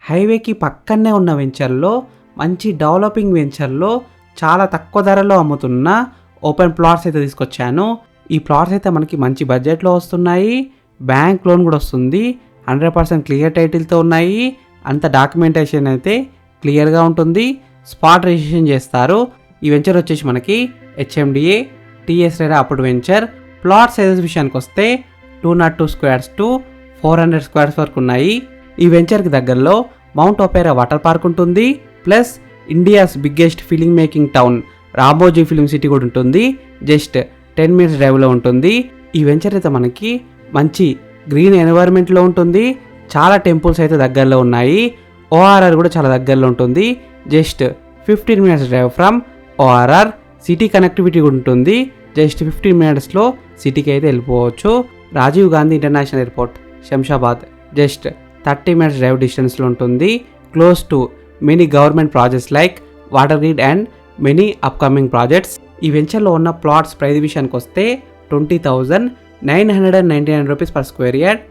హైవేకి పక్కనే ఉన్న వెంచర్లో మంచి డెవలపింగ్ వెంచర్లో చాలా తక్కువ ధరలో అమ్ముతున్న ఓపెన్ ప్లాట్స్ అయితే తీసుకొచ్చాను. ఈ ప్లాట్స్ అయితే మనకి మంచి బడ్జెట్లో వస్తున్నాయి. బ్యాంక్ లోన్ కూడా వస్తుంది. 100% క్లియర్ టైటిల్తో ఉన్నాయి. అంత డాక్యుమెంటేషన్ అయితే క్లియర్గా ఉంటుంది. స్పాట్ రిజిస్ట్రేషన్ చేస్తారు. ఈ వెంచర్ వచ్చేసి మనకి HMDA TS RERA approved venture. Plot sizes విషయానికి వస్తే 202 స్క్వేర్స్ టు 400 స్క్వేర్స్ వరకు ఉన్నాయి. ఈ వెంచర్కి దగ్గరలో మౌంట్ ఒపేరా వాటర్ పార్క్ ఉంటుంది. Plus India's biggest film making town Ramoji film city కూడా ఉంటుంది. జస్ట్ 10 minutes డ్రైవ్లో ఉంటుంది. ఈ వెంచర్ అయితే మనకి మంచి గ్రీన్ ఎన్వైర్న్మెంట్లో ఉంటుంది. చాలా టెంపుల్స్ అయితే దగ్గరలో ఉన్నాయి. ORR కూడా చాలా దగ్గరలో ఉంటుంది. Just 15 minutes drive from ORR. City connectivity కూడా ఉంటుంది. జస్ట్ 15 minutesలో సిటీకి అయితే వెళ్ళిపోవచ్చు. Rajiv Gandhi international airport Shamshabad just 30 minutes drive డిస్టెన్స్లో ఉంటుంది. Close to many government projects like water grid and many upcoming projects. ఈ వెంచర్లో ఉన్న ప్లాట్స్ ప్రైస్ విషయానికి వస్తే 20,999 రూపీస్ పర్ స్క్వేర్ యార్డ్.